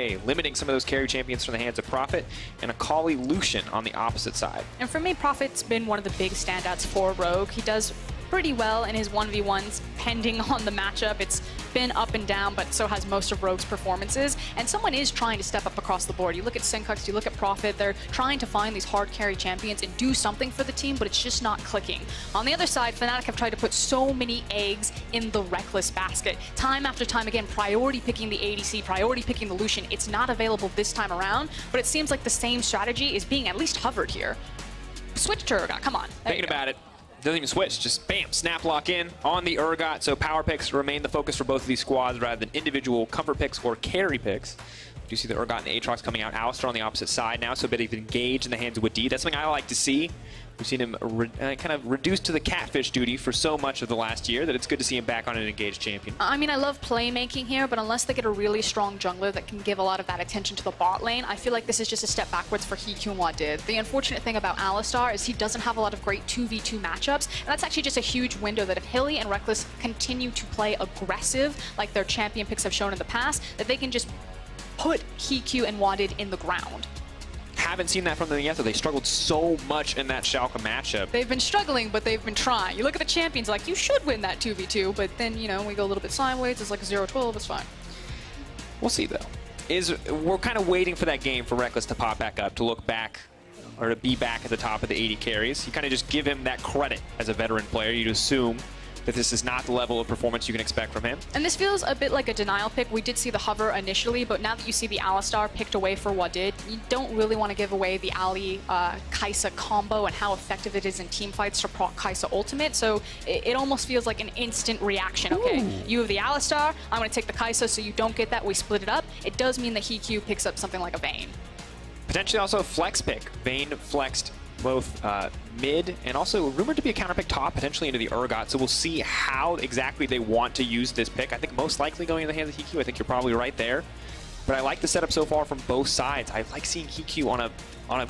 away, limiting some of those carry champions from the hands of Prophet, and a Kali Lucian on the opposite side. And for me, Prophet's been one of the big standouts for Rogue. He does pretty well in his 1v1s, pending on the matchup. It's been up and down, but so has most of Rogue's performances. And someone is trying to step up across the board. You look at Syncux, you look at Prophet, they're trying to find these hard carry champions and do something for the team, but it's just not clicking. On the other side, Fnatic have tried to put so many eggs in the Reckless basket. Time after time again, priority picking the ADC, priority picking the Lucian. It's not available this time around, but it seems like the same strategy is being at least hovered here. Switch to Urgot, come on. Thinking about it. Doesn't even switch, just bam, snap lock in on the Urgot. So power picks remain the focus for both of these squads rather than individual comfort picks or carry picks. You see the Urgot and the Aatrox coming out. Alistar on the opposite side now, so a bit of engage in the hands of WD. That's something I like to see. We've seen him kind of reduced to the catfish duty for so much of the last year that it's good to see him back on an engaged champion. I mean, I love playmaking here, but unless they get a really strong jungler that can give a lot of that attention to the bot lane, I feel like this is just a step backwards for Hikyu and Wadid. The unfortunate thing about Alistar is he doesn't have a lot of great 2v2 matchups, and that's actually just a huge window that if Hilly and Reckless continue to play aggressive, like their champion picks have shown in the past, that they can just put Hikyu and Wadid in the ground. Haven't seen that from them yet, though. They struggled so much in that Schalke matchup. They've been struggling, but they've been trying. You look at the champions, like, you should win that 2v2, but then, you know, we go a little bit sideways. It's like a 0-12. It's fine. We'll see, though. We're kind of waiting for that game for Reckless to pop back up, to look back, or to be back at the top of the 80 carries. You kind of just give him that credit as a veteran player. You'd assume that this is not the level of performance you can expect from him. And this feels a bit like a denial pick. We did see the hover initially, but now that you see the Alistar picked away for Wadid, you don't really want to give away the Ali Kai'Sa combo and how effective it is in team fights to proc Kai'Sa ultimate. So it almost feels like an instant reaction. Okay, you have the Alistar, I'm going to take the Kai'Sa so you don't get that, we split it up. It does mean that Hikyu picks up something like a Vayne. Potentially also a flex pick. Vayne flexed both mid and also rumored to be a counter pick top, potentially into the Urgot. So we'll see how exactly they want to use this pick. I think most likely going in the hands of Hikyu. I think you're probably right there. But I like the setup so far from both sides. I like seeing Hikyu on a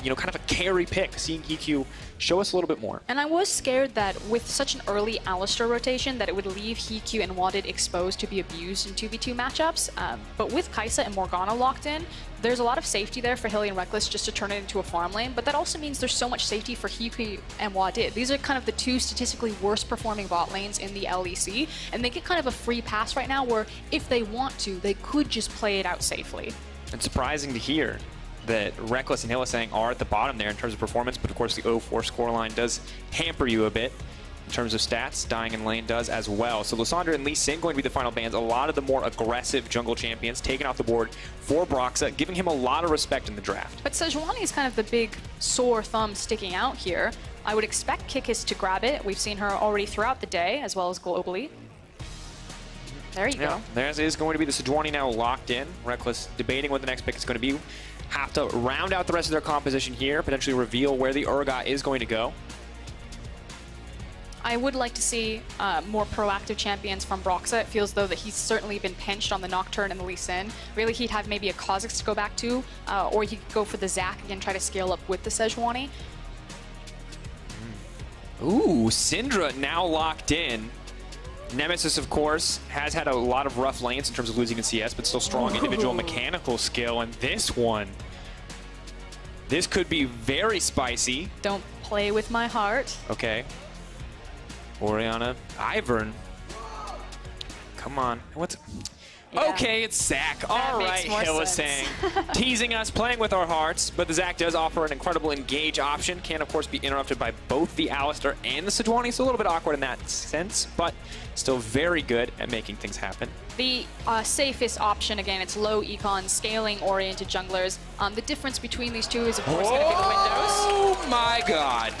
you know, kind of a carry pick, seeing Hikyu show us a little bit more. And I was scared that with such an early Alistar rotation that it would leave Hikyu and Wadid exposed to be abused in 2v2 matchups. But with Kai'Sa and Morgana locked in, there's a lot of safety there for Hilly and Reckless just to turn it into a farm lane, but that also means there's so much safety for Hikyu and Wadid. These are kind of the two statistically worst performing bot lanes in the LEC, and they get kind of a free pass right now where if they want to, they could just play it out safely. It's surprising to hear that Reckless and Hylissang are at the bottom there in terms of performance, but of course the 0-4 scoreline does hamper you a bit in terms of stats. Dying in lane does as well. So Lysandra and Lee Sin going to be the final bans. A lot of the more aggressive jungle champions taken off the board for Broxah, giving him a lot of respect in the draft. But Sejuani is kind of the big sore thumb sticking out here. I would expect Kikis to grab it. We've seen her already throughout the day, as well as globally. There you go. There is going to be the Sejuani now locked in. Reckless debating what the next pick is going to be. Have to round out the rest of their composition here, potentially reveal where the Urgot is going to go. I would like to see more proactive champions from Broxah. It feels though that he's certainly been pinched on the Nocturne and the Lee Sin. Really, he'd have maybe a Kha'Zix to go back to, or he could go for the Zac and try to scale up with the Sejuani. Ooh, Syndra now locked in. Nemesis, of course, has had a lot of rough lanes in terms of losing in CS, but still strong individual mechanical skill. And this one, this could be very spicy. Don't play with my heart. Okay. Orianna, Ivern. Come on. What's... Yeah. Okay, it's Zac. All right, Hylissang. Teasing us, playing with our hearts, but the Zac does offer an incredible engage option. Can, of course, be interrupted by both the Alistar and the Sejuani, so a little bit awkward in that sense, but still very good at making things happen. The safest option, again, it's low econ, scaling-oriented junglers. The difference between these two is, of course, going to be the windows. Oh my god.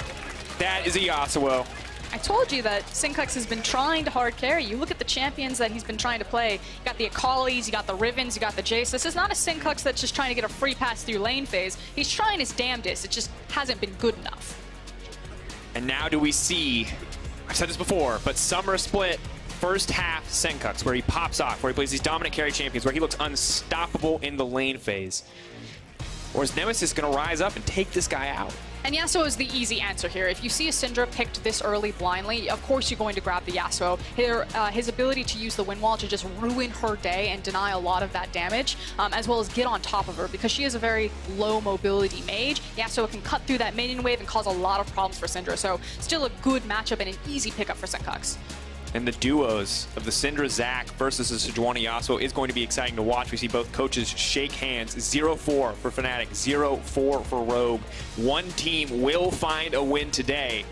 That is a Yasuo. I told you that Syncux has been trying to hard carry. You look at the champions that he's been trying to play. You got the Akalis, you got the Rivens, you got the Jace. This is not a Syncux that's just trying to get a free pass through lane phase. He's trying his damnedest. It just hasn't been good enough. And now do we see, I've said this before, but Summer Split, first half Syncux, where he pops off, where he plays these dominant carry champions, where he looks unstoppable in the lane phase. Or is Nemesis going to rise up and take this guy out? And Yasuo is the easy answer here. If you see a Syndra picked this early blindly, of course you're going to grab the Yasuo. His ability to use the wind wall to just ruin her day and deny a lot of that damage, as well as get on top of her, because she is a very low mobility mage. Yasuo can cut through that minion wave and cause a lot of problems for Syndra. So still a good matchup and an easy pickup for Senkux. And the duos of the Syndra Zac versus the Sejuani Yasuo is going to be exciting to watch. We see both coaches shake hands. 0-4 for Fnatic, 0-4 for Rogue. One team will find a win today.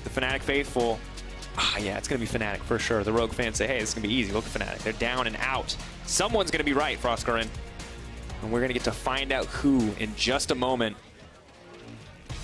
The Fnatic faithful, yeah, it's going to be Fnatic for sure. The Rogue fans say, hey, this is going to be easy. Look at Fnatic. They're down and out. Someone's going to be right, Frostgaren. And we're going to get to find out who in just a moment.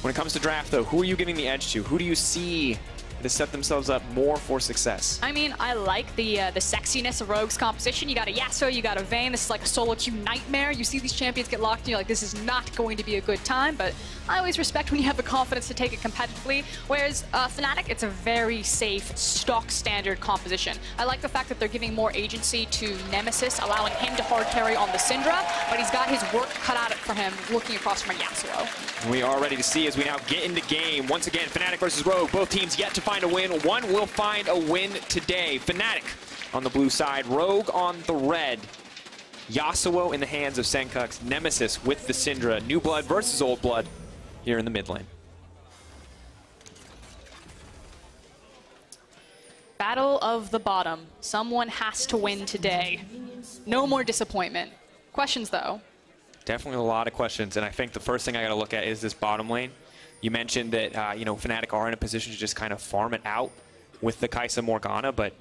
When it comes to draft, though, who are you giving the edge to? Who do you see to set themselves up more for success? I mean, I like the sexiness of Rogue's composition. You got a Yasuo, you got a Vayne. This is like a solo queue nightmare. You see these champions get locked and you're like, this is not going to be a good time, but I always respect when you have the confidence to take it competitively. Whereas Fnatic, it's a very safe, stock standard composition. I like the fact that they're giving more agency to Nemesis, allowing him to hard carry on the Syndra, but he's got his work cut out for him looking across from a Yasuo. We are ready to see as we now get into game. Once again, Fnatic versus Rogue. Both teams yet to find a win. One will find a win today. Fnatic on the blue side, Rogue on the red. Yasuo in the hands of Senkux, Nemesis with the Syndra. New blood versus old blood here in the mid lane. Battle of the bottom. Someone has to win today. No more disappointment. Questions, though? Definitely a lot of questions, and I think the first thing I got to look at is this bottom lane. You mentioned that, you know, Fnatic are in a position to just kind of farm it out with the Kai'Sa Morgana, but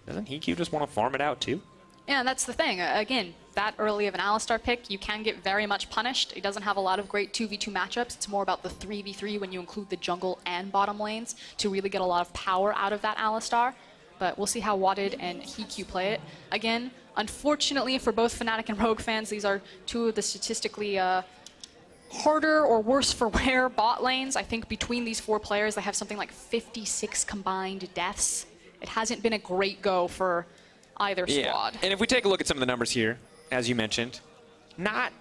doesn't Hikyu just want to farm it out too? Yeah, that's the thing. Again, that early of an Alistar pick, you can get very much punished. He doesn't have a lot of great 2v2 matchups. It's more about the 3v3 when you include the jungle and bottom lanes to really get a lot of power out of that Alistar. But we'll see how Wadded and Hikyu play it. Again, unfortunately for both Fnatic and Rogue fans, these are two of the statistically harder or worse for wear bot lanes. I think between these four players, they have something like 56 combined deaths. It hasn't been a great go for either squad. And if we take a look at some of the numbers here, as you mentioned, not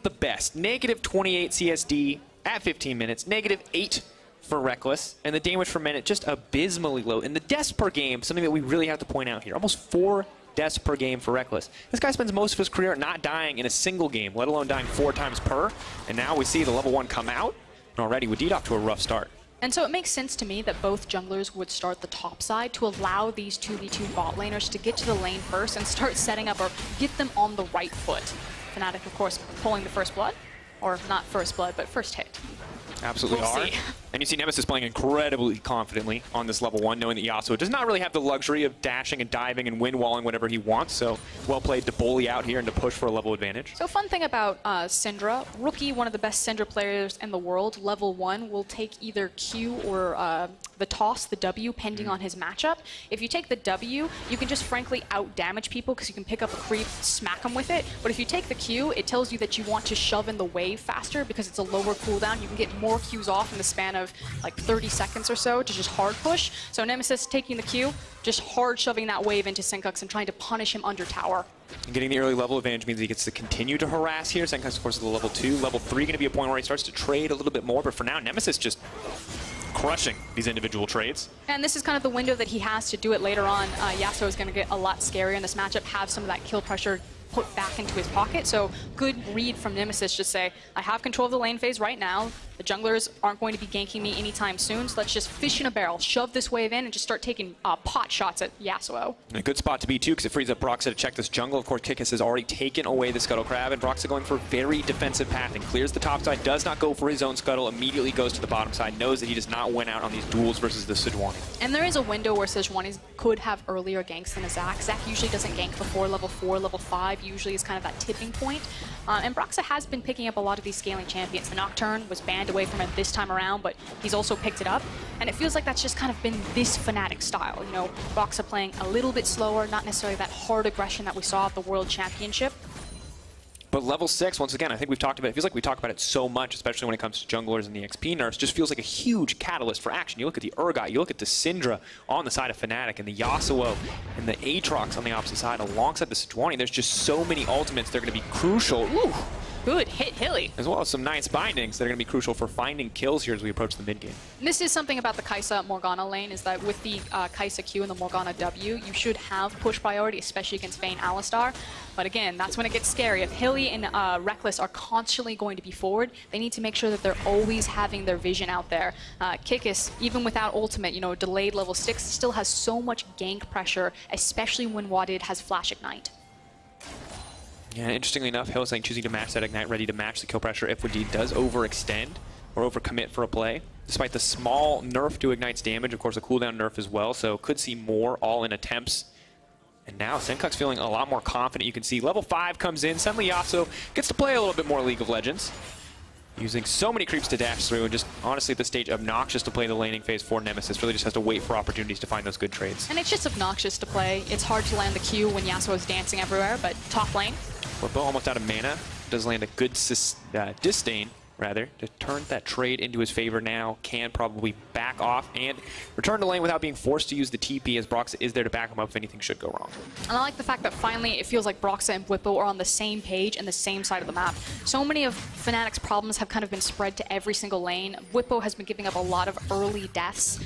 the best. Negative 28 CSD at 15 minutes, negative 8 for Reckless, and the damage per minute just abysmally low. And the deaths per game, something that we really have to point out here, almost 4 deaths per game for Reckless. This guy spends most of his career not dying in a single game, let alone dying 4 times per. And now we see the level 1 come out, and already with off to a rough start. And so it makes sense to me that both junglers would start the top side to allow these 2v2 bot laners to get to the lane first and start setting up or get them on the right foot. Fnatic, of course, pulling the first blood. Or not first blood, but first hit. Absolutely are. And you see Nemesis playing incredibly confidently on this level 1, knowing that Yasuo does not really have the luxury of dashing and diving and wind walling whatever he wants. So well played to bully out here and to push for a level advantage. So fun thing about Syndra, rookie, one of the best Syndra players in the world, level 1 will take either Q or the toss, the W, pending on his matchup. If you take the W, you can just frankly out-damage people because you can pick up a creep, smack them with it. But if you take the Q, it tells you that you want to shove in the wave faster because it's a lower cooldown. You can get more Qs off in the span of like 30 seconds or so to just hard push. So Nemesis taking the Q, just hard shoving that wave into Senkux and trying to punish him under tower. And getting the early level advantage means he gets to continue to harass here. Senkux, of course, is the level 2. Level 3 going to be a point where he starts to trade a little bit more, but for now, Nemesis just crushing these individual trades. And this is kind of the window that he has to do it later on. Yasuo is going to get a lot scarier in this matchup, have some of that kill pressure put back into his pocket. So good read from Nemesis, just say, I have control of the lane phase right now. The junglers aren't going to be ganking me anytime soon, so let's just fish in a barrel, shove this wave in, and just start taking pot shots at Yasuo. And a good spot to be, too, because it frees up Broxah to check this jungle. Of course, Kikis has already taken away the Scuttle Crab, and Broxah going for very defensive pathing. Clears the top side, does not go for his own Scuttle, immediately goes to the bottom side, knows that he does not win out on these duels versus the Sejuani. And there is a window where Sejuani could have earlier ganks than a Zac. Zac usually doesn't gank before level 4, level 5 usually is kind of that tipping point. And Broxah has been picking up a lot of these scaling champions. The Nocturne was banned away from him this time around, but he's also picked it up. And it feels like that's just kind of been this Fnatic style. You know, Broxah playing a little bit slower, not necessarily that hard aggression that we saw at the World Championship. But level 6, once again, I think we've talked about it. It feels like we talk about it so much, especially when it comes to junglers and the XP nerfs. Just feels like a huge catalyst for action. You look at the Urgot, you look at the Syndra on the side of Fnatic, and the Yasuo and the Aatrox on the opposite side alongside the Sejuani. There's just so many ultimates. They're going to be crucial. Ooh. good hit Hilly. As well as some nice bindings that are going to be crucial for finding kills here as we approach the mid game. This is something about the Kai'Sa Morgana lane, is that with the Kai'Sa Q and the Morgana W, you should have push priority, especially against Vayne Alistar. But again, that's when it gets scary. If Hilly and Reckless are constantly going to be forward, they need to make sure that they're always having their vision out there. Kikis, even without ultimate, you know, delayed level 6, still has so much gank pressure, especially when Wadid has Flash Ignite. Yeah, interestingly enough, Hillsang choosing to match that Ignite, ready to match the kill pressure if Wadid does overextend or overcommit for a play. Despite the small nerf to Ignite's damage, of course, a cooldown nerf as well, so could see more all-in attempts. And now Senkuk's feeling a lot more confident. You can see level 5 comes in. Suddenly Yasuo gets to play a little bit more League of Legends, using so many creeps to dash through, and just honestly at this stage obnoxious to play the laning phase for Nemesis. Really just has to wait for opportunities to find those good trades. And it's just obnoxious to play. It's hard to land the Q when Yasuo is dancing everywhere, but top lane. Whippo almost out of mana. Does land a good disdain, rather, to turn that trade into his favor now. Can probably back off and return to lane without being forced to use the TP, as Broxah is there to back him up if anything should go wrong. And I like the fact that finally it feels like Broxah and Whippo are on the same page and the same side of the map. So many of Fnatic's problems have kind of been spread to every single lane. Whippo has been giving up a lot of early deaths,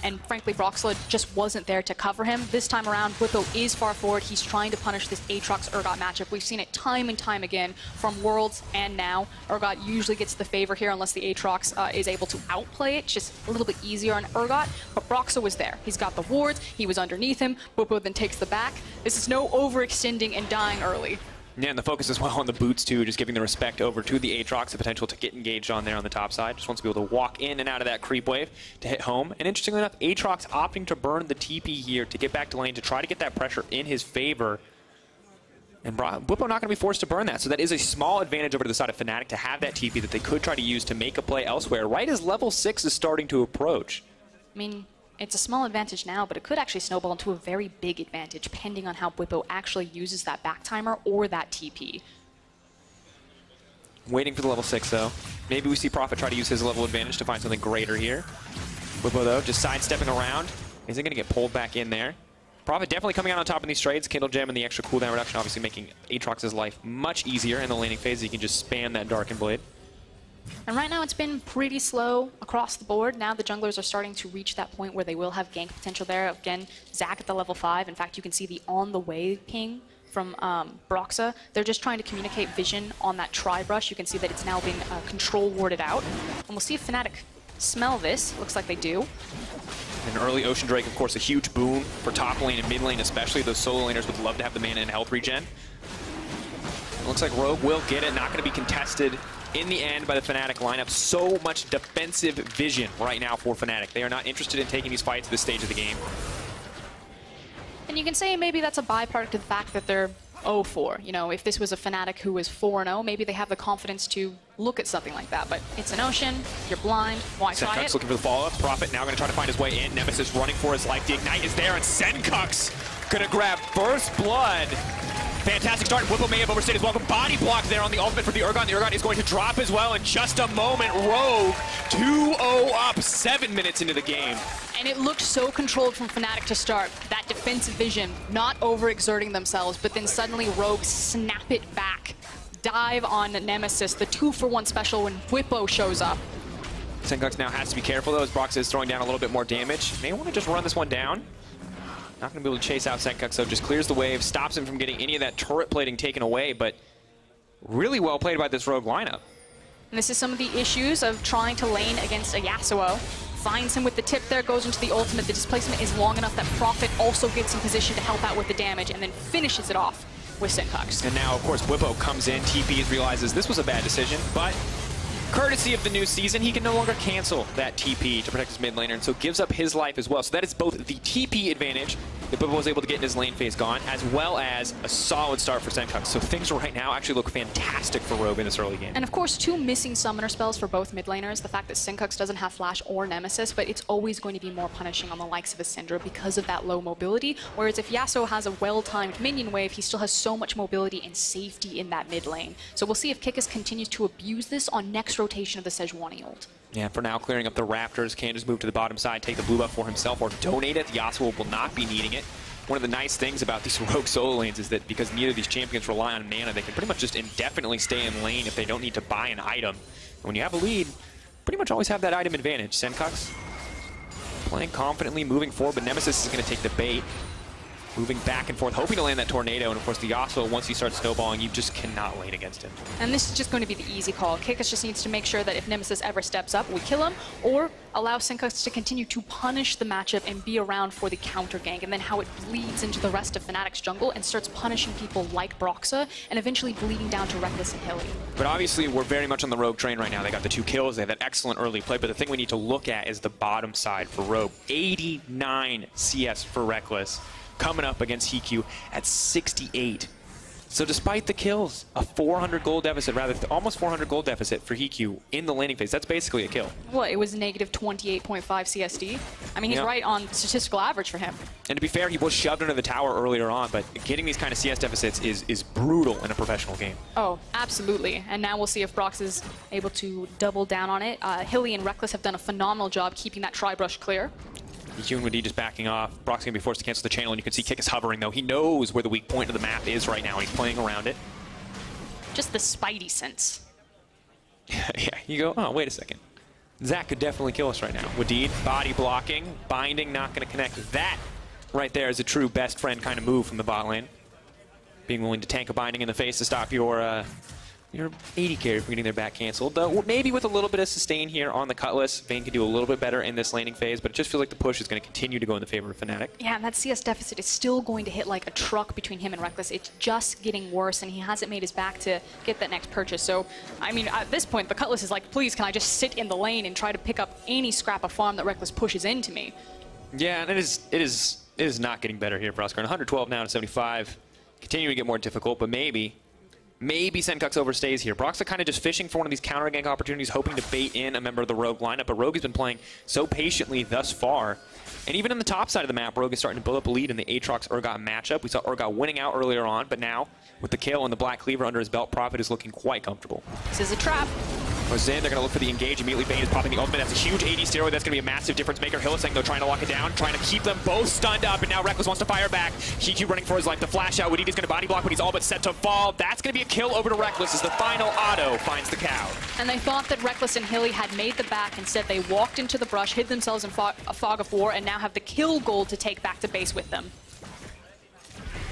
and frankly Broxah just wasn't there to cover him. This time around, Whippo is far forward. He's trying to punish this Aatrox-Urgot matchup. We've seen it time and time again from Worlds and now. Urgot usually gets the favor here unless the Aatrox is able to outplay it. Just a little bit easier on Urgot, but Broxah was there. He's got the wards, he was underneath him, Whippo then takes the back. This is no overextending and dying early. Yeah, and the focus as well on the boots too, just giving the respect over to the Aatrox, the potential to get engaged on there on the top side. Just wants to be able to walk in and out of that creep wave to hit home. And interestingly enough, Aatrox opting to burn the TP here to get back to lane to try to get that pressure in his favor. And Whippo not going to be forced to burn that, so that is a small advantage over to the side of Fnatic to have that TP that they could try to use to make a play elsewhere, right as level 6 is starting to approach. I mean, it's a small advantage now, but it could actually snowball into a very big advantage, depending on how Whippo actually uses that back timer or that TP. Waiting for the level 6, though. Maybe we see Prophet try to use his level advantage to find something greater here. Whippo, though, just sidestepping around. Isn't going to get pulled back in there. Prophet definitely coming out on top in these trades. Kindle Gem and the extra cooldown reduction obviously making Aatrox's life much easier in the laning phase. He can just spam that Darkened Blade. And right now it's been pretty slow across the board. Now the junglers are starting to reach that point where they will have gank potential there. Again, Zac at the level 5. In fact, you can see the on the way ping from Broxah. They're just trying to communicate vision on that tri-brush. You can see that it's now been control warded out. And we'll see if Fnatic smell this. Looks like they do. An early Ocean Drake, of course, a huge boon for top lane and mid lane especially. Those solo laners would love to have the mana and health regen. Looks like Rogue will get it. Not going to be contested in the end by the Fnatic lineup. So much defensive vision right now for Fnatic. They are not interested in taking these fights at this stage of the game. And you can say maybe that's a byproduct of the fact that they're 0-4. You know, if this was a Fnatic who was 4-0, maybe they have the confidence to look at something like that. But it's an Ocean, you're blind, why try it? Looking for the follow-up. Prophet now going to try to find his way in. Nemesis running for his life. The Ignite is there, and Senkuk's going to grab First Blood. Fantastic start. Whippo may have overstayed his welcome. Body block there on the ultimate for the Urgot. The Urgot is going to drop as well in just a moment. Rogue 2-0 up 7 minutes into the game. And it looked so controlled from Fnatic to start. That defensive vision, not overexerting themselves, but then suddenly Rogue snap it back. Dive on Nemesis, the 2-for-1 special when Whippo shows up. Senkuk's now has to be careful though, as Broxah is throwing down a little bit more damage. May want to just run this one down. Not going to be able to chase out Senkuk, so just clears the wave, stops him from getting any of that turret plating taken away, but really well played by this Rogue lineup. And this is some of the issues of trying to lane against a Yasuo. Finds him with the tip there, goes into the ultimate. The displacement is long enough that Prophet also gets in position to help out with the damage and then finishes it off with Senkuk. And now, of course, Whippo comes in, TPs, realizes this was a bad decision, but courtesy of the new season, he can no longer cancel that TP to protect his mid laner, and so gives up his life as well. So that is both the TP advantage that Whippo was able to get in his lane phase gone, as well as a solid start for Senkuk. So things right now actually look fantastic for Rogue in this early game. And of course, 2 missing summoner spells for both mid laners. The fact that Senkuk doesn't have Flash or Nemesis, but it's always going to be more punishing on the likes of a Syndra because of that low mobility. Whereas if Yasuo has a well-timed minion wave, he still has so much mobility and safety in that mid lane. So we'll see if Kikis continues to abuse this on next rotation of the Sejuani ult. Yeah, for now, clearing up the Raptors. Can just move to the bottom side, take the blue buff for himself, or donate it. Yasuo will not be needing it. one of the nice things about these rogue solo lanes is that because neither of these champions rely on mana, they can pretty much just indefinitely stay in lane if they don't need to buy an item. And when you have a lead, pretty much always have that item advantage. Sencux playing confidently, moving forward, but Nemesis is going to take the bait. Moving back and forth, hoping to land that tornado, and of course the Yasuo, once he starts snowballing, you just cannot lane against him. And this is just going to be the easy call. Kikis just needs to make sure that if Nemesis ever steps up, we kill him, or allow Sencux to continue to punish the matchup and be around for the counter gank, and then how it bleeds into the rest of Fnatic's jungle and starts punishing people like Broxah, and eventually bleeding down to Rekkles and Hilly. But obviously, we're very much on the Rogue train right now. They got the 2 kills, they have that excellent early play, but the thing we need to look at is the bottom side for Rogue. 89 CS for Rekkles. Coming up against HiQ at 68. So despite the kills, a 400 gold deficit, rather almost 400 gold deficit for HiQ in the laning phase. That's basically a kill. Well, it was negative 28.5 CSD. I mean, he's right on statistical average for him. And to be fair, he was shoved under the tower earlier on, but getting these kind of CS deficits is brutal in a professional game. Oh, absolutely. And now we'll see if Brox is able to double down on it. Hilly and Rekkles have done a phenomenal job keeping that tri-brush clear. EULCS just backing off. Brock's going to be forced to cancel the channel, and you can see Kikis hovering, though. He knows where the weak point of the map is right now. He's playing around it. Just the spidey sense. Yeah, you go, oh, wait a second. Zach could definitely kill us right now. Wadid, body blocking, binding, not going to connect. That right there is a true best friend kind of move from the bot lane. Being willing to tank a binding in the face to stop your AD carry from getting their back canceled. Though maybe with a little bit of sustain here on the Cutlass, Vayne can do a little bit better in this laning phase, but it just feels like the push is going to continue to go in the favor of Fnatic. Yeah, and that CS deficit is still going to hit like a truck between him and Rekkles. It's just getting worse, and he hasn't made his back to get that next purchase. So, I mean, at this point, the Cutlass is like, please, can I just sit in the lane and try to pick up any scrap of farm that Rekkles pushes into me? Yeah, and it is not getting better here for Oscar. 112 now to 75. Continuing to get more difficult, but maybe Sencux overstays here. Broxah kind of just fishing for one of these counter gank opportunities, hoping to bait in a member of the Rogue lineup, but Rogue has been playing so patiently thus far. And even on the top side of the map, Rogue is starting to build up a lead in the Aatrox-Urgot matchup. We saw Urgot winning out earlier on, but now, with the kill and the Black Cleaver under his belt, Prophet is looking quite comfortable. This is a trap. Goes in, they're going to look for the engage. Immediately, Vayne is popping the ultimate. That's a huge AD steroid. That's going to be a massive difference maker. Hylissang, though, trying to lock it down, trying to keep them both stunned up, and now Rekkles wants to fire back. HiQ running for his life. The flash out. Wadid is going to body block, but he's all but set to fall. That's going to be a kill over to Rekkles as the final auto finds the cow. And they thought that Rekkles and Hilly had made the back. Instead, they walked into the brush, hid themselves in a fog of war, and now have the kill gold to take back to base with them.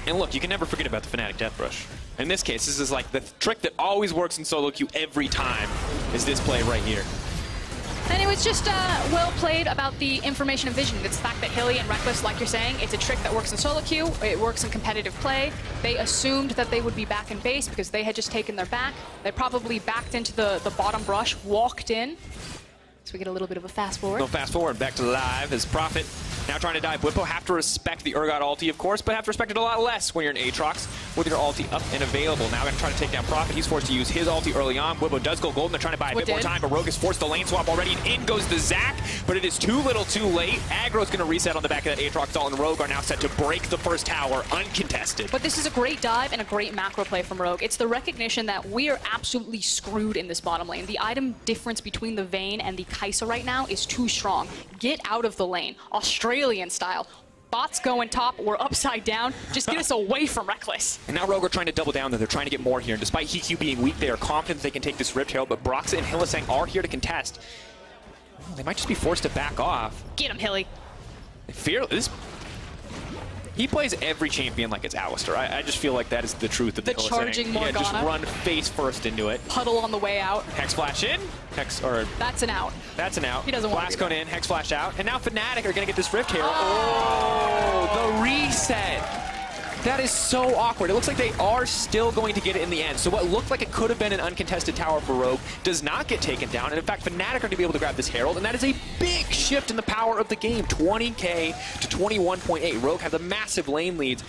And look, you can never forget about the Fnatic Death Rush. In this case, this is like the trick that always works in solo queue every time, is this play right here. And it was just well played about the information and vision. It's the fact that Hilly and Rekkles, like you're saying, it's a trick that works in solo queue, it works in competitive play. They assumed that they would be back in base because they had just taken their back. They probably backed into the bottom brush, walked in. So we get a little bit of a fast forward. Fast forward, back to live as Prophet now trying to dive. Bwipo have to respect the Urgot ulti, of course, but have to respect it a lot less when you're in Aatrox with your ulti up and available. Now going to try to take down Prophet. He's forced to use his ulti early on. Bwipo does go golden. They're trying to buy a bit more time, but Rogue is forced the lane swap already, and in goes the Zac, but it is too little too late. Aggro's going to reset on the back of that Aatrox ult, and Rogue are now set to break the first tower uncontested. But this is a great dive and a great macro play from Rogue. It's the recognition that we are absolutely screwed in this bottom lane. The item difference between the Vayne and the Kai'Sa right now is too strong. Get out of the lane, Australian style. Bots going top, we're upside down. Just get us away from Rekkles. And now Rogue are trying to double down, they're trying to get more here. And despite HiQ being weak, they are confident they can take this Rift Herald, but Broxah and Hylissang are here to contest. They might just be forced to back off. Get him, Hilly. Fearless. He plays every champion like it's Alistar. I just feel like that is the truth of the charging Morgana. Yeah, just run face first into it. Puddle on the way out. Hex flash in. That's an out. That's an out. He doesn't want Blast cone in. Hex flash out. And now Fnatic are going to get this Rift Herald. Oh, the reset. That is so awkward. It looks like they are still going to get it in the end. So what looked like it could have been an uncontested tower for Rogue does not get taken down. And in fact, Fnatic are going to be able to grab this Herald. And that is a big shift in the power of the game. 20k to 21.8. Rogue have the massive lane leads.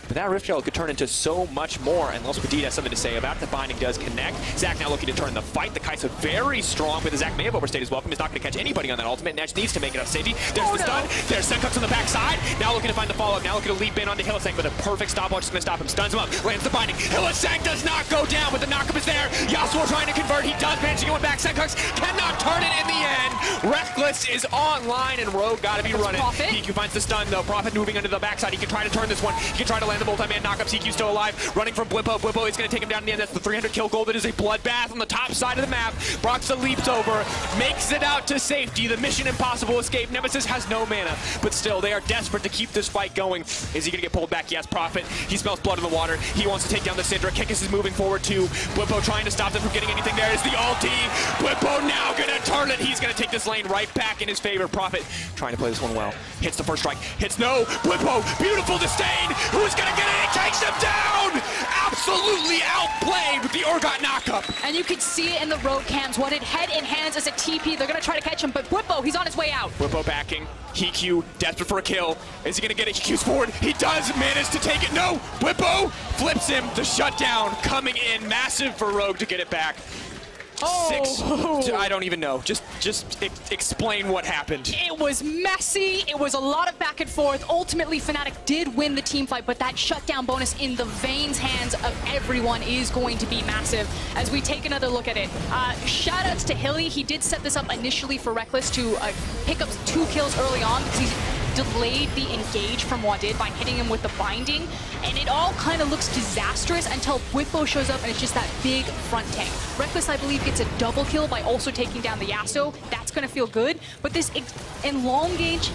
But that Rift Herald could turn into so much more, unless Wadid has something to say about it. The binding does connect. Zac now looking to turn the fight. The Kai'Sa very strong, but the Zac may have overstayed his welcome. He's not going to catch anybody on that ultimate. Nash needs to make it up safety. There's the stun. There's Sencux on the backside. Now looking to find the follow-up. Now looking to leap in onto Hylissang, but a perfect stopwatch is going to stop him. Stuns him up. Lands the binding. Hylissang does not go down, but the knockup is there. Yasuo trying to convert. He does manage to get going back. Senkox cannot turn it in the end. Reckless is online, and Rogue got to be running. CQ finds the stun, though. Prophet moving under the backside. He can try to turn this one. He can try to land the multi-man knockup. CQ still alive. Running from Blippo. Blippo is going to take him down in the end. That's the 300 kill goal. That is a bloodbath on the top side of the map. Broxa leaps over, makes it out to safety. The mission impossible escape. Nemesis has no mana, but still, they are desperate to keep this fight going. Is he going to get pulled back? Yes, Prophet. He smells blood in the water. He wants to take down the Syndra. Kikis is moving forward too. Blippo trying to stop them from getting anything there. Is the ulti. Blippo now going to turn it. He's going to take this lane right back in his favor. Prophet trying to play this one well. Hits the first strike. Hits no. Blippo, beautiful disdain. Who's going to get it? He takes him down. Absolutely outplayed with the Urgot knockup. And you could see it in the road cams. What it head in hands as a TP. They're going to try to catch him, but Blippo, he's on his way out. Blippo backing. HeQ, desperate for a kill. Is he going to get it? HeQ's forward. He does manage to take it. No! Blippo flips him. The shutdown coming in. Massive for Rogue to get it back. Oh. 6. I don't even know. Just explain what happened. It was messy. It was a lot of back and forth. Ultimately, Fnatic did win the team fight, but that shutdown bonus in the Vayne's hands of everyone is going to be massive as we take another look at it. Shoutouts to Hilly. He did set this up initially for Reckless to pick up 2 kills early on because he's delayed the engage from Wadid by hitting him with the binding, and it all kind of looks disastrous until Blippo shows up and it's just that big front tank. Reckless, I believe, gets a double kill by also taking down the Yasuo. That's going to feel good, but this elongate,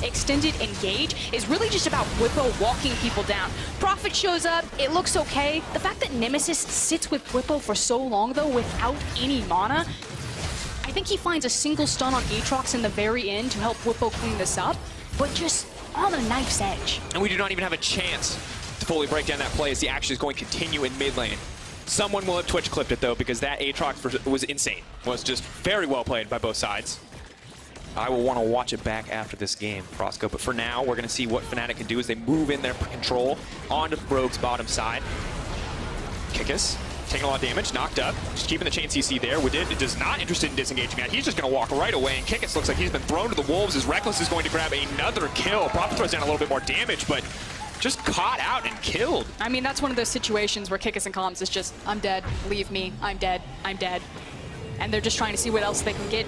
extended engage is really just about Blippo walking people down. Prophet shows up, it looks okay. The fact that Nemesis sits with Blippo for so long, though, without any mana, I think he finds a single stun on Aatrox in the very end to help Blippo clean this up, but just on a knife's edge. And we do not even have a chance to fully break down that play as the action is going to continue in mid lane. Someone will have Twitch clipped it, though, because that Aatrox was insane. Was just very well played by both sides. I will want to watch it back after this game, Frostco, but for now, we're going to see what Fnatic can do as they move in their control onto Rogue's bottom side. Kikis. Taking a lot of damage, knocked up, just keeping the chain CC there. Wadid is not interested in disengaging that. He's just going to walk right away, and Kikis looks like he's been thrown to the wolves as Reckless is going to grab another kill. Prophet throws down a little bit more damage, but just caught out and killed. I mean, that's one of those situations where Kikis and Comms is just, I'm dead, leave me, I'm dead, I'm dead. And they're just trying to see what else they can get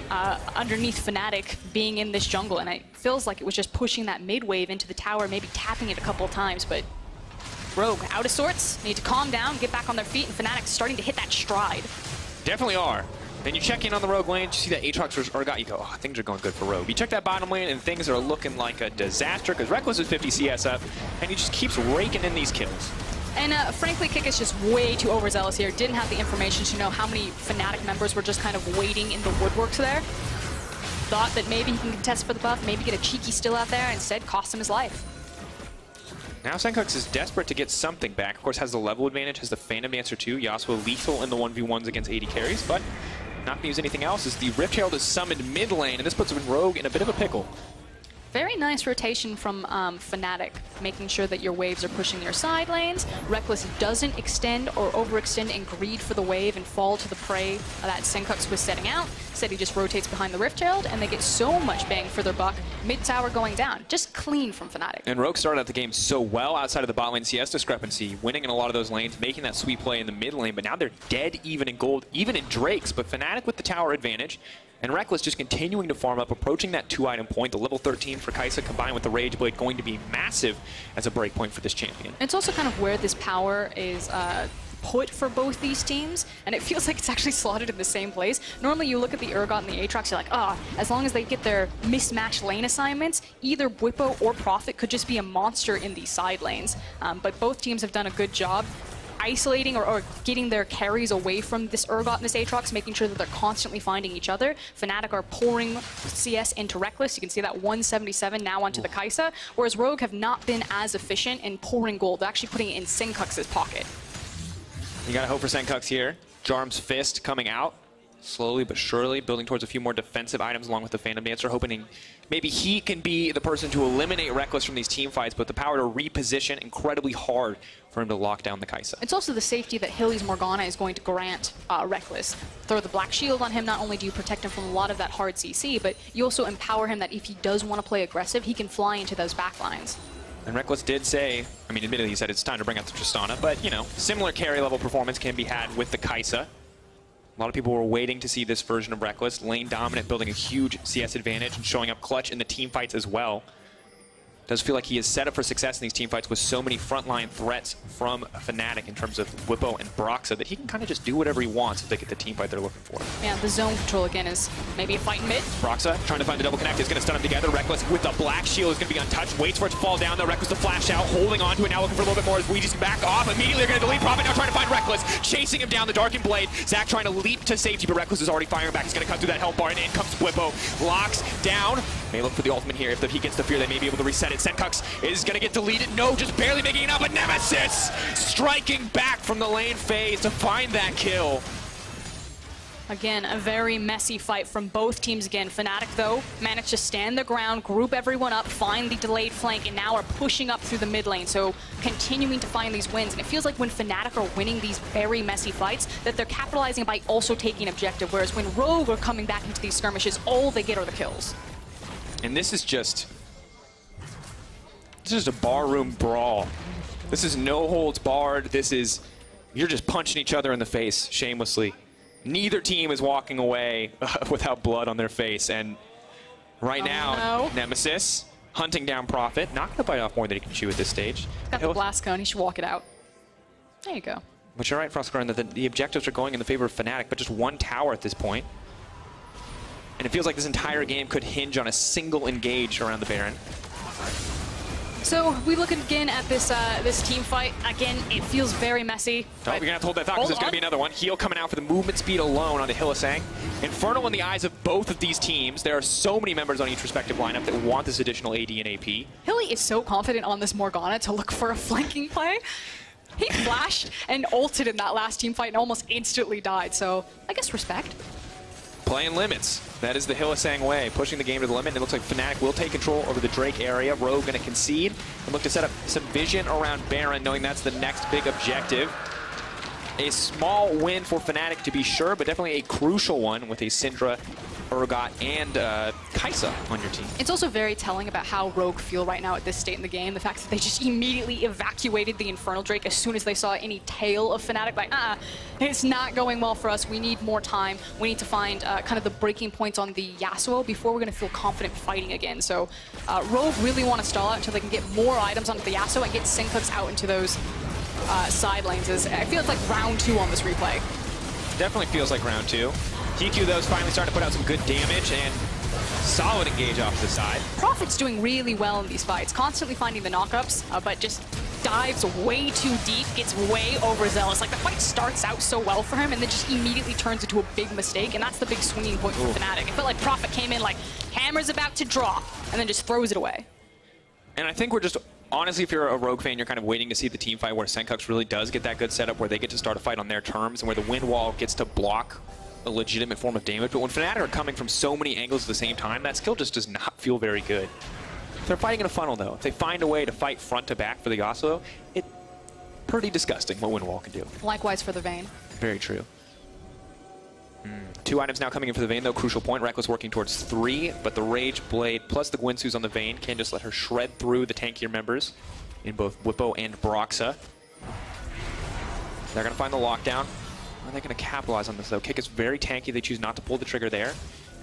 underneath Fnatic being in this jungle, and it feels like it was just pushing that mid wave into the tower, maybe tapping it a couple of times, but Rogue out of sorts, need to calm down, get back on their feet, and Fnatic's starting to hit that stride. Definitely are. Then you check in on the Rogue lane, you see that Aatrox or Urgot, you go, oh, things are going good for Rogue. You check that bottom lane, and things are looking like a disaster, because Reckless is 50 CS up, and he just keeps raking in these kills. And frankly, Kick is just way too overzealous here. Didn't have the information to know how many Fnatic members were just kind of waiting in the woodworks there. Thought that maybe he can contest for the buff, maybe get a cheeky still out there, instead cost him his life. Now Senkox is desperate to get something back. Of course, has the level advantage, has the Phantom Dancer too. Yasuo lethal in the 1v1s against 80 carries, but not gonna use anything else as the Rift Herald is summoned mid lane, and this puts Rogue in a bit of a pickle. Very nice rotation from Fnatic, making sure that your waves are pushing your side lanes. Reckless doesn't extend or overextend and greed for the wave and fall to the prey that Senkox was setting out. Instead, he just rotates behind the Rift Herald, and they get so much bang for their buck. Mid-tower going down. Just clean from Fnatic. And Rogue started out the game so well outside of the bot lane CS discrepancy, winning in a lot of those lanes, making that sweep play in the mid lane, but now they're dead even in gold, even in Drakes, but Fnatic with the tower advantage. And Reckless just continuing to farm up, approaching that 2-item point. The level 13 for Kai'Sa combined with the Rage Blade going to be massive as a breakpoint for this champion. It's also kind of where this power is put for both these teams, and it feels like it's actually slotted in the same place. Normally you look at the Urgot and the Aatrox, you're like, ah, as long as they get their mismatched lane assignments, either Blippo or Prophet could just be a monster in these side lanes. But both teams have done a good job isolating or getting their carries away from this Urgot and this Aatrox, making sure that they're constantly finding each other. Fnatic are pouring CS into Reckless. You can see that 177 now onto the Kai'Sa, whereas Rogue have not been as efficient in pouring gold. They're actually putting it in Senkox's pocket. You gotta hope for Senkox here. Jarm's Fist coming out, slowly but surely, building towards a few more defensive items along with the Phantom Dancer, hoping maybe he can be the person to eliminate Reckless from these team fights, but the power to reposition incredibly hard for him to lock down the Kai'Sa. It's also the safety that Hilly's Morgana is going to grant Reckless. Throw the Black Shield on him, not only do you protect him from a lot of that hard CC, but you also empower him that if he does want to play aggressive, he can fly into those backlines. And Reckless did say, I mean, admittedly he said it's time to bring out the Tristana, but, you know, similar carry level performance can be had with the Kai'Sa. A lot of people were waiting to see this version of Reckless. Lane dominant, building a huge CS advantage and showing up clutch in the team fights as well. Does feel like he is set up for success in these team fights with so many frontline threats from Fnatic in terms of Whippo and Broxa that he can kind of just do whatever he wants if they get the team fight they're looking for. Yeah, the zone control again is maybe a fight in mid. Broxa trying to find the double connect is going to stun them together. Reckless with the black shield is going to be untouched. Waits for it to fall down. The Reckless to flash out, holding on to it now, looking for a little bit more as we just back off. Immediately they're going to delete Prophet. Now trying to find Reckless, chasing him down the Darkened Blade. Zach trying to leap to safety, but Reckless is already firing back. He's going to cut through that health bar, and in comes Whippo. Locks down. May look for the ultimate here. If he gets the fear, they may be able to reset it. Senkux is going to get deleted. No, just barely making it up. But Nemesis striking back from the lane phase to find that kill. Again, a very messy fight from both teams again. Fnatic, though, managed to stand their ground, group everyone up, find the delayed flank, and now are pushing up through the mid lane. So continuing to find these wins. And it feels like when Fnatic are winning these very messy fights, that they're capitalizing by also taking objective. Whereas when Rogue are coming back into these skirmishes, all they get are the kills. And this is just a barroom brawl. This is no holds barred. This is, you're just punching each other in the face shamelessly. Neither team is walking away without blood on their face. And right now, Nemesis hunting down Prophet. Not going to bite off more than he can chew at this stage. Got the blast cone. He should walk it out. There you go. But you're right, Frostgarden, that the objectives are going in the favor of Fnatic, but just one tower at this point. And it feels like this entire game could hinge on a single engage around the Baron. So we look again at this this team fight. Again, it feels very messy. Oh, you're going to have to hold that thought because there's going to be another one. Heal coming out for the movement speed alone on the Hylissang. Infernal in the eyes of both of these teams. There are so many members on each respective lineup that want this additional AD and AP. Hilly is so confident on this Morgana to look for a flanking play. He flashed and ulted in that last team fight and almost instantly died. So I guess respect. Playing limits. That is the Hylissang way, pushing the game to the limit. And it looks like Fnatic will take control over the Drake area. Rogue going to concede and look to set up some vision around Baron, knowing that's the next big objective. A small win for Fnatic to be sure, but definitely a crucial one with a Syndra, Urgot, and Kai'Sa on your team. It's also very telling about how Rogue feel right now at this state in the game. The fact that they just immediately evacuated the Infernal Drake as soon as they saw any tail of Fnatic. Like, it's not going well for us. We need more time. We need to find kind of the breaking points on the Yasuo before we're going to feel confident fighting again. So Rogue really want to stall out until they can get more items onto the Yasuo and get Senkux out into those side lanes. I feel it's like round 2 on this replay. Definitely feels like round 2. TQ, though, is finally starting to put out some good damage and solid engage off the side. Prophet's doing really well in these fights, constantly finding the knockups, but just dives way too deep, gets way overzealous. Like, the fight starts out so well for him and then just immediately turns into a big mistake, and that's the big swinging point for Fnatic. It felt like Prophet came in like, hammer's about to drop, and then just throws it away. And I think we're just, honestly, if you're a Rogue fan, you're kind of waiting to see the team fight where Senkux really does get that good setup, where they get to start a fight on their terms, and where the wind wall gets to block a legitimate form of damage. But when Fnatic are coming from so many angles at the same time, that skill just does not feel very good. If they're fighting in a funnel, though, if they find a way to fight front to back for the Yasuo, it's pretty disgusting what wind wall can do. Likewise for the Vayne. Very true. 2 items now coming in for the Vayne, though. Crucial point. Reckless working towards 3, but the Rage Blade plus the Gwynsu's on the Vayne can just let her shred through the tankier members in both Whippo and Broxa. They're going to find the lockdown. Are they going to capitalize on this, though? Kick is very tanky. They choose not to pull the trigger there.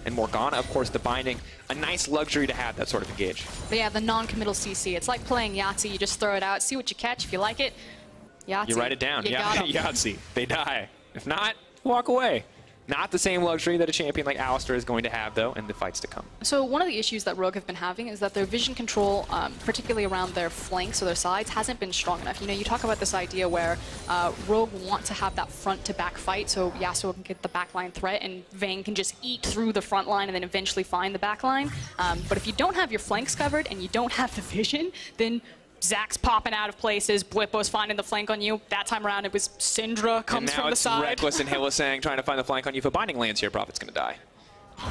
And Morgana, of course, the binding. A nice luxury to have that sort of engage. But yeah, the non-committal CC. It's like playing Yahtzee. You just throw it out, see what you catch. If you like it, Yahtzee. You write it down. Yeah, Yahtzee. They die. If not, walk away. Not the same luxury that a champion like Alistar is going to have, though, in the fights to come. So one of the issues that Rogue have been having is that their vision control, particularly around their flanks or their sides, hasn't been strong enough. You know, you talk about this idea where Rogue want to have that front-to-back fight so Yasuo can get the backline threat and Vayne can just eat through the front line and then eventually find the backline. But if you don't have your flanks covered and you don't have the vision, then Zach's popping out of places, Blippo's finding the flank on you. That time around, it was Syndra comes from the side. And now it's Reckless and Hylissang trying to find the flank on you. If a binding lands here, Prophet's going to die.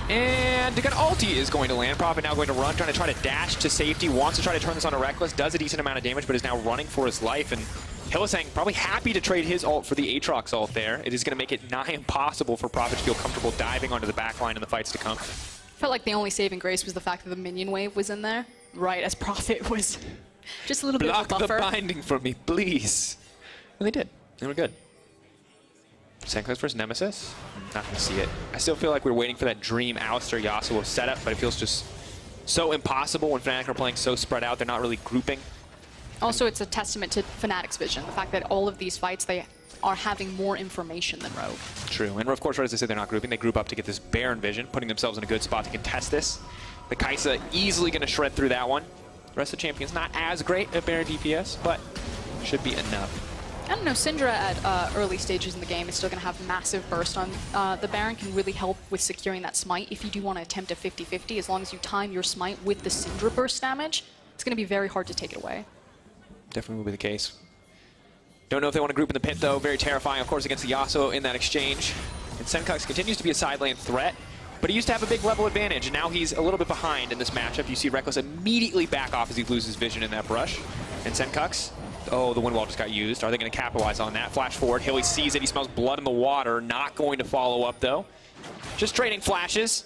And an ulti is going to land. Prophet now going to run, trying to dash to safety. Wants to try to turn this on a Reckless. Does a decent amount of damage, but is now running for his life. And Hylissang probably happy to trade his ult for the Aatrox ult there. It is going to make it nigh impossible for Prophet to feel comfortable diving onto the backline in the fights to come. Felt like the only saving grace was the fact that the minion wave was in there, right as Prophet was just a little bit of a buffer. Block the binding for me, please. And they did. They were good. Senkux versus Nemesis? I'm not going to see it. I still feel like we're waiting for that Dream Alistar Yasuo setup, but it feels just so impossible when Fnatic are playing so spread out. They're not really grouping. Also, it's a testament to Fnatic's vision, the fact that all of these fights, they are having more information than Rogue. True, and of course, right as I say, they're not grouping. They group up to get this Baron vision, putting themselves in a good spot to contest this. The Kai'Sa easily going to shred through that one. The rest of the champions not as great at Baron DPS, but should be enough. I don't know, Syndra at early stages in the game is still going to have a massive burst on. The Baron can really help with securing that smite if you do want to attempt a 50-50. As long as you time your smite with the Syndra burst damage, it's going to be very hard to take it away. Definitely will be the case. Don't know if they want to group in the pit, though. Very terrifying, of course, against the Yasuo in that exchange. And Senkux continues to be a side lane threat, but he used to have a big level advantage, and now he's a little bit behind in this matchup. You see Reckless immediately back off as he loses vision in that brush. And Senkux, oh, the wind wall just got used. Are they going to capitalize on that? Flash forward. Hilly sees it. He smells blood in the water. Not going to follow up, though. Just trading flashes.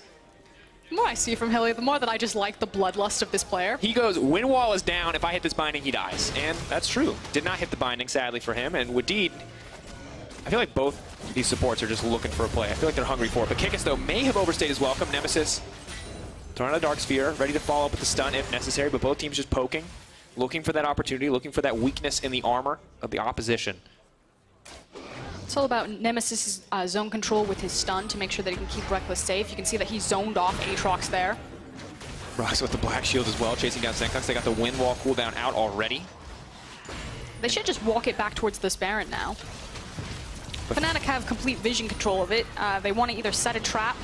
The more I see from Hilly, the more that I just like the bloodlust of this player. He goes, wind wall is down. If I hit this binding, he dies. And that's true. Did not hit the binding, sadly, for him. And Wadid, I feel like both these supports are just looking for a play. I feel like they're hungry for it. But Kikis, though, may have overstayed his welcome. Nemesis throwing out a Dark Sphere, ready to follow up with the stun if necessary. But both teams just poking, looking for that opportunity, looking for that weakness in the armor of the opposition. It's all about Nemesis' zone control with his stun to make sure that he can keep Reckless safe. You can see that he zoned off Aatrox there. Rox with the Black Shield as well, chasing down Senkux. They got the wind wall cooldown out already. They should just walk it back towards this Baron now. Fnatic have complete vision control of it. They want to either set a trap.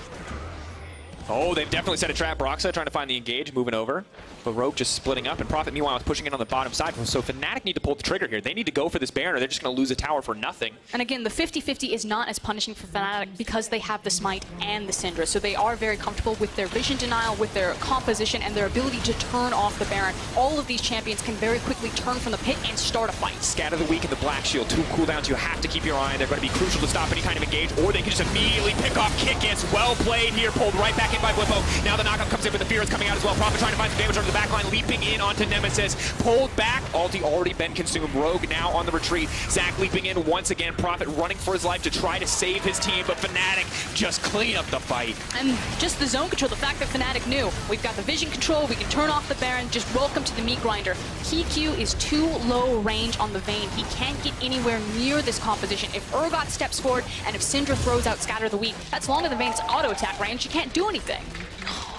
Oh, they've definitely set a trap. Broxa trying to find the engage, moving over. But Rogue just splitting up, and Prophet, meanwhile, is pushing in on the bottom side. So Fnatic need to pull the trigger here. They need to go for this Baron, or they're just going to lose a tower for nothing. And again, the 50-50 is not as punishing for Fnatic because they have the Smite and the Syndra. So they are very comfortable with their vision denial, with their composition, and their ability to turn off the Baron. All of these champions can very quickly turn from the pit and start a fight. Scatter the Weak and the Black Shield, 2 cooldowns you have to keep your eye on. They're going to be crucial to stop any kind of engage, or they can just immediately pick off Kikis. Well played here, pulled right back in by Blippo. Now the knockup comes in with the Fear is coming out as well. Prophet trying to find some damage over the backline, leaping in onto Nemesis. Pulled back, ulti already been consumed. Rogue now on the retreat. Zac leaping in once again. Prophet running for his life to try to save his team, but Fnatic just clean up the fight. And just the zone control, the fact that Fnatic knew, we've got the vision control, we can turn off the Baron, just welcome to the meat grinder. PQ is too low range on the Vayne. He can't get anywhere near this composition. If Urgot steps forward, and if Syndra throws out Scatter the Weak, that's longer than Vayne's auto attack range. He can't do anything.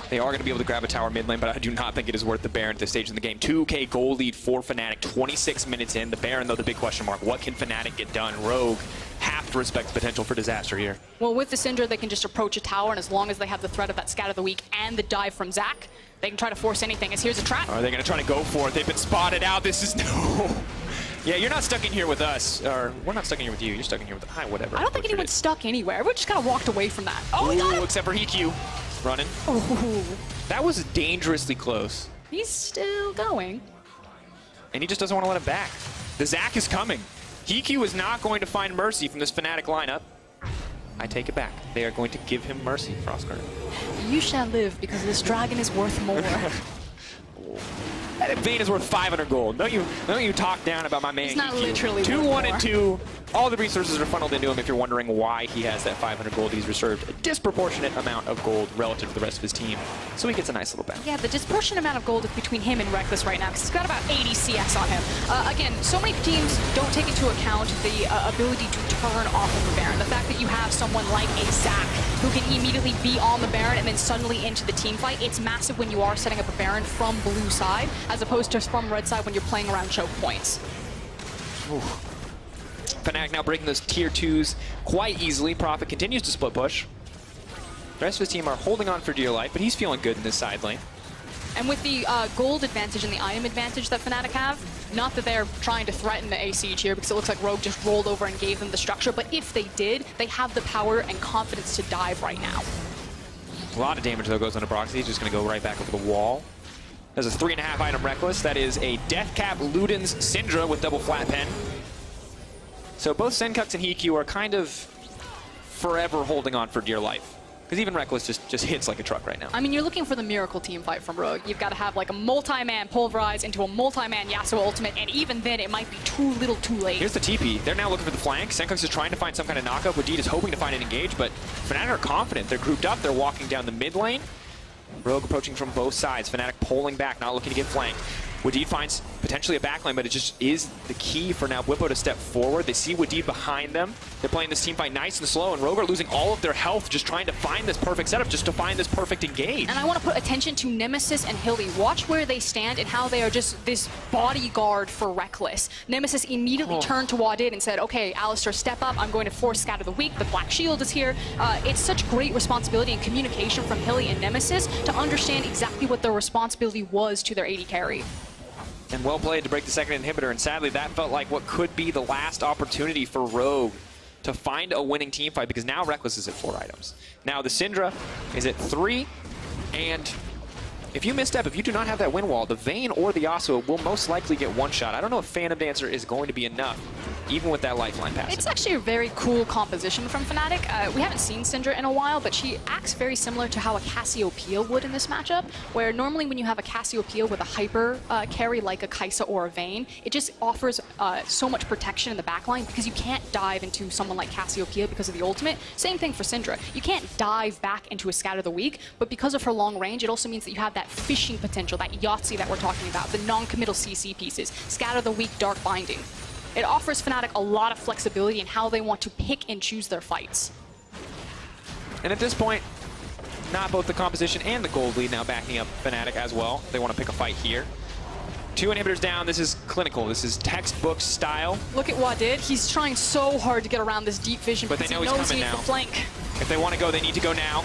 They are going to be able to grab a tower mid lane, but I do not think it is worth the Baron at this stage in the game. 2K goal lead for Fnatic, 26 minutes in. The Baron, though, the big question mark. What can Fnatic get done? Rogue have to respect the potential for disaster here. Well, with the Syndra, they can just approach a tower, and as long as they have the threat of that Scatter the Weak and the dive from Zac, they can try to force anything. As here's a trap. Are they going to try to go for it? They've been spotted out. This is no... Yeah, you're not stuck in here with us, or we're not stuck in here with you. You're stuck in here with whatever. I don't think anyone's stuck anywhere. Everyone just kind of walked away from that. Oh, we got him! Except for EQ. Running. Ooh. That was dangerously close. He's still going. And he just doesn't want to let him back. The Zac is coming. EQ is not going to find mercy from this Fnatic lineup. I take it back. They are going to give him mercy, Frostguard. You shall live because this dragon is worth more. Vayne is worth 500 gold. Don't you talk down about my man. He's not EQ. literally 2-1 and 2. All the resources are funneled into him. If you're wondering why he has that 500 gold, he's reserved a disproportionate amount of gold relative to the rest of his team. So he gets a nice little bounce. Yeah, the disproportionate amount of gold is between him and Reckless right now because he's got about 80 CS on him. Again, so many teams don't take into account the ability to turn off of the Baron. The fact that you have someone like a Zac who can immediately be on the Baron and then suddenly into the team fight, it's massive when you are setting up a Baron from blue side as opposed to from red side when you're playing around choke points. Ooh. Fnatic now breaking those tier 2s quite easily. Prophet continues to split push. The rest of his team are holding on for dear life, but he's feeling good in this side lane. And with the gold advantage and the item advantage that Fnatic have, not that they're trying to threaten the A siege here because it looks like Rogue just rolled over and gave them the structure, but if they did, they have the power and confidence to dive right now. A lot of damage, though, goes onto Broxy. He's just going to go right back over the wall. There's a 3.5 item Reckless. That is a Death Cap Luden's Syndra with double flat pen. So both Senkux and Hikyu are kind of forever holding on for dear life. Because even Reckless just hits like a truck right now. I mean, you're looking for the miracle team fight from Rogue. You've got to have like a multi-man Pulverize into a multi-man Yasuo ultimate, and even then it might be too little too late. Here's the TP. They're now looking for the flank. Senkux is trying to find some kind of knockup. Wadid is hoping to find an engage, but Fnatic are confident. They're grouped up. They're walking down the mid lane. Rogue approaching from both sides. Fnatic pulling back, not looking to get flanked. Wadid finds potentially a backline, but it just is the key for now Bwipo to step forward. They see Wadid behind them. They're playing this team fight nice and slow, and Rogue are losing all of their health just trying to find this perfect setup, just to find this perfect engage. And I want to put attention to Nemesis and Hilly. Watch where they stand and how they are just this bodyguard for Reckless. Nemesis immediately turned to Wadid and said, okay, Alistar, step up. I'm going to force Scatter the Weak. The Black Shield is here. It's such great responsibility and communication from Hilly and Nemesis to understand exactly what their responsibility was to their AD carry. And well played to break the second inhibitor, and sadly that felt like what could be the last opportunity for Rogue to find a winning team fight, because now Reckless is at 4 items. Now the Syndra is at 3, and if you misstep, if you do not have that win wall, the Vayne or the Yasuo will most likely get one shot. I don't know if Phantom Dancer is going to be enough, even with that lifeline passive. It's actually a very cool composition from Fnatic. We haven't seen Syndra in a while, but she acts very similar to how a Cassiopeia would in this matchup, where normally when you have a Cassiopeia with a hyper carry like a Kai'Sa or a Vayne, it just offers so much protection in the backline because you can't dive into someone like Cassiopeia because of the ultimate. Same thing for Syndra. You can't dive back into a Scatter the Weak, but because of her long range, it also means that you have that fishing potential, that Yahtzee that we're talking about, the non-committal CC pieces, Scatter the Weak, Dark Binding. It offers Fnatic a lot of flexibility in how they want to pick and choose their fights. And at this point, not both the composition and the gold lead now backing up Fnatic as well. They want to pick a fight here. 2 inhibitors down. This is clinical. This is textbook style. Look at Wadid. He's trying so hard to get around this deep vision, but they know he's coming now. The flank. If they want to go, they need to go now.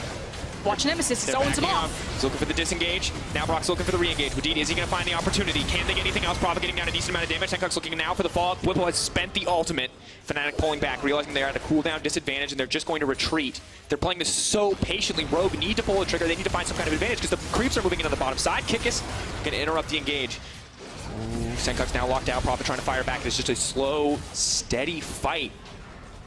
Watch Nemesis, he's owns him off. He's looking for the disengage. Now Brock's looking for the re-engage. Wadid, is he going to find the opportunity? Can they get anything else? Probably getting down a decent amount of damage. Senkux looking now for the fall. Bwipo has spent the ultimate. Fnatic pulling back, realizing they're at a cooldown disadvantage, and they're just going to retreat. They're playing this so patiently. Rogue need to pull the trigger. They need to find some kind of advantage because the creeps are moving in on the bottom side. Kickus going to interrupt the engage. Senkux now locked out. Prophet trying to fire back. It's just a slow, steady fight.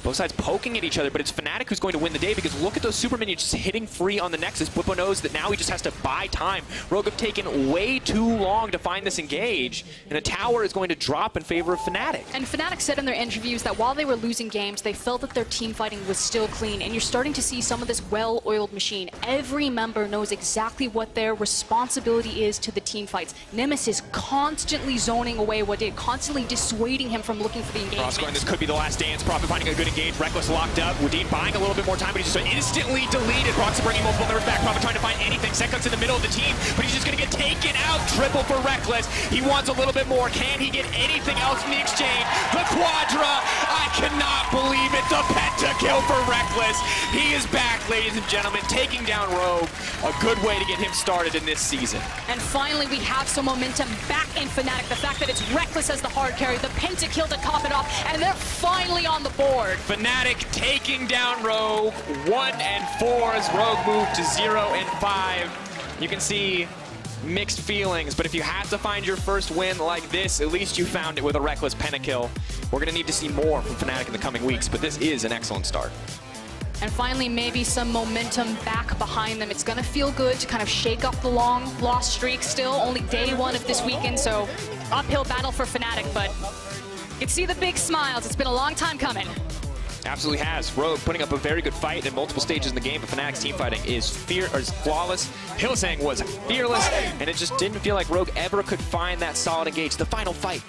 Both sides poking at each other, but it's Fnatic who's going to win the day because look at those super minions just hitting free on the Nexus. Bwipo knows that now he just has to buy time. Rogue have taken way too long to find this engage, and a tower is going to drop in favor of Fnatic. And Fnatic said in their interviews that while they were losing games, they felt that their team fighting was still clean, and you're starting to see some of this well-oiled machine. Every member knows exactly what their responsibility is to the team fights. Nemesis constantly zoning away Wadid, constantly dissuading him from looking for the engagement. Going, this could be the last dance. Prophet finding a good engage. Reckless locked up. Wadid buying a little bit more time, but he's just instantly deleted. Brock's bringing multiple members back. Prophet trying to find anything. Senkux in the middle of the team, but he's just going to get taken out. Triple for Reckless. He wants a little bit more. Can he get anything else in the exchange? The Quadra. I cannot believe it. The pentakill for Reckless. He is back, ladies and gentlemen, taking down Rogue. A good way to get him started in this season. And finally, we have some momentum back in Fnatic. The fact that it's Reckless as the hard carry, the pentakill to top it off, and they're finally on the board. Fnatic taking down Rogue, 1 and 4 as Rogue moved to 0 and 5. You can see mixed feelings, but if you have to find your first win like this, at least you found it with a Reckless pentakill. We're going to need to see more from Fnatic in the coming weeks, but this is an excellent start. And finally, maybe some momentum back behind them. It's going to feel good to kind of shake up the long lost streak still. Only day 1 of this weekend, so uphill battle for Fnatic, but you can see the big smiles. It's been a long time coming. Absolutely has. Rogue putting up a very good fight in multiple stages in the game, but Fnatic's team fighting is flawless. Hillsang was fearless, and it just didn't feel like Rogue ever could find that solid engage. The final fight,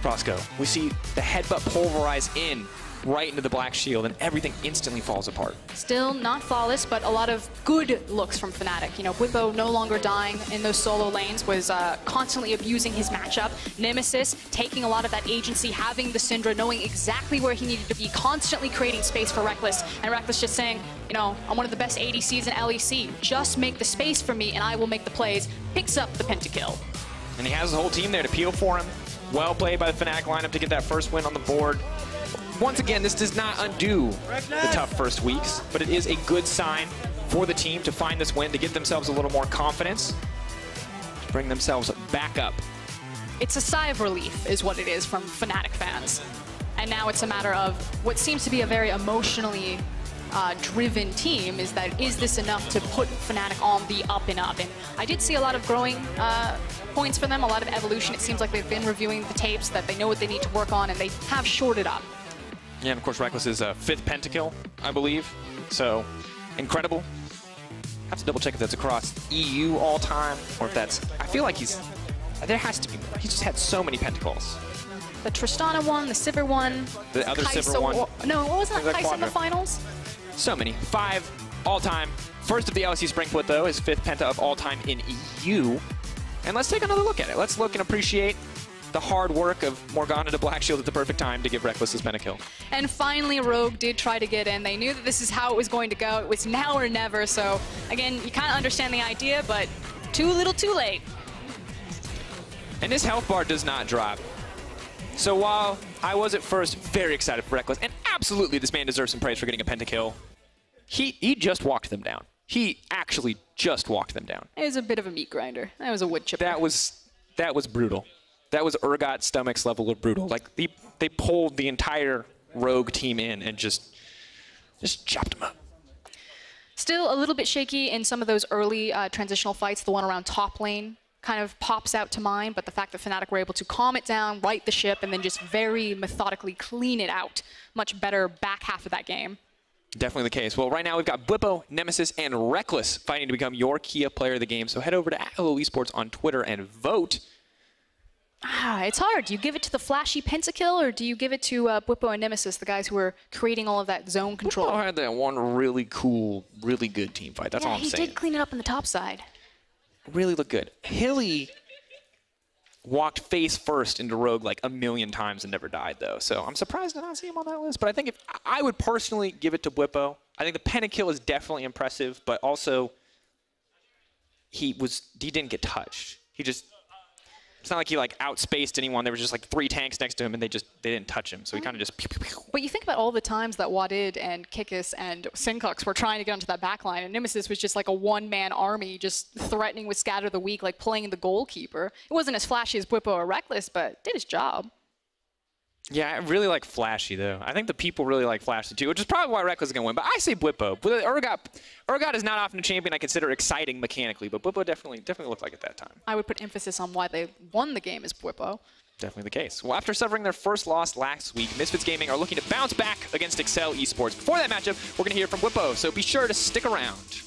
Frosco, we see the headbutt pulverize in right into the Black Shield, and everything instantly falls apart. Still not flawless, but a lot of good looks from Fnatic. You know, Bwipo no longer dying in those solo lanes, was constantly abusing his matchup. Nemesis taking a lot of that agency, having the Syndra, knowing exactly where he needed to be, constantly creating space for Reckless, and Reckless just saying, you know, I'm one of the best ADCs in LEC. Just make the space for me, and I will make the plays. Picks up the pentakill. And he has the whole team there to peel for him. Well played by the Fnatic lineup to get that first win on the board. Once again, this does not undo the tough first weeks, but it is a good sign for the team to find this win, to give themselves a little more confidence, to bring themselves back up. It's a sigh of relief is what it is from Fnatic fans. And now it's a matter of what seems to be a very emotionally driven team is this enough to put Fnatic on the up and up? And I did see a lot of growing points for them, a lot of evolution. It seems like they've been reviewing the tapes, that they know what they need to work on, and they have shored it up. Yeah, and of course Reckless is 5th pentakill, I believe. So, incredible. I have to double check if that's across EU all time, or if that's, I feel like there has to be more. He's just had so many pentakills. The Tristana one, the Sivir one. The other Kaisa Sivir one. No, wasn't that Kaisa in the finals? So many. 5 all time. First of the LEC Spring Split, though, is 5th penta of all time in EU. And let's take another look at it. Let's look and appreciate the hard work of Morgana to Black Shield at the perfect time to give Reckless his pentakill. And finally, Rogue did try to get in. They knew that this is how it was going to go. It was now or never. So, again, you kind of understand the idea, but too little too late. And this health bar does not drop. So while I was at first very excited for Reckless, and absolutely this man deserves some praise for getting a pentakill, he just walked them down. He actually just walked them down. It was a bit of a meat grinder. That was a wood chipper. That was brutal. That was Urgot stomach's level of brutal. Like they pulled the entire Rogue team in and just chopped them up. Still a little bit shaky in some of those early transitional fights. The one around top lane kind of pops out to mind, but the fact that Fnatic were able to calm it down, right the ship, and then just very methodically clean it out. Much better back half of that game. Definitely the case. Well, right now we've got Blippo, Nemesis, and Reckless fighting to become your Kia player of the game. So head over to @HelloEsports on Twitter and vote. It's hard. Do you give it to the flashy pentakill, or do you give it to Blippo and Nemesis, the guys who are creating all of that zone control? Blippo had that one really cool, really good team fight. That's all I'm saying. He did clean it up on the top side. Really looked good. Hilly walked face first into Rogue like a million times and never died, though. So I'm surprised to not see him on that list. But I think I would personally give it to Blippo. I think the pentakill is definitely impressive, but also he didn't get touched. It's not like he like outspaced anyone. There was just like 3 tanks next to him, and they didn't touch him. So he kind of just pew, pew, pew. But you think about all the times that Wadid and Kikis and Sincox were trying to get onto that backline, and Nemesis was just like a one-man army, just threatening with Scatter the Weak, like playing the goalkeeper. It wasn't as flashy as Blippo or Reckless, but did his job. Yeah, I really like Flashy, though. I think the people really like Flashy, too, which is probably why Reckless is going to win. But I say Blippo. Urgot is not often a champion I consider exciting mechanically, but Blippo definitely looked like it at that time. I would put emphasis on why they won the game as Blippo. Definitely the case. Well, after suffering their first loss last week, Misfits Gaming are looking to bounce back against Excel Esports. Before that matchup, we're going to hear from Blippo, so be sure to stick around.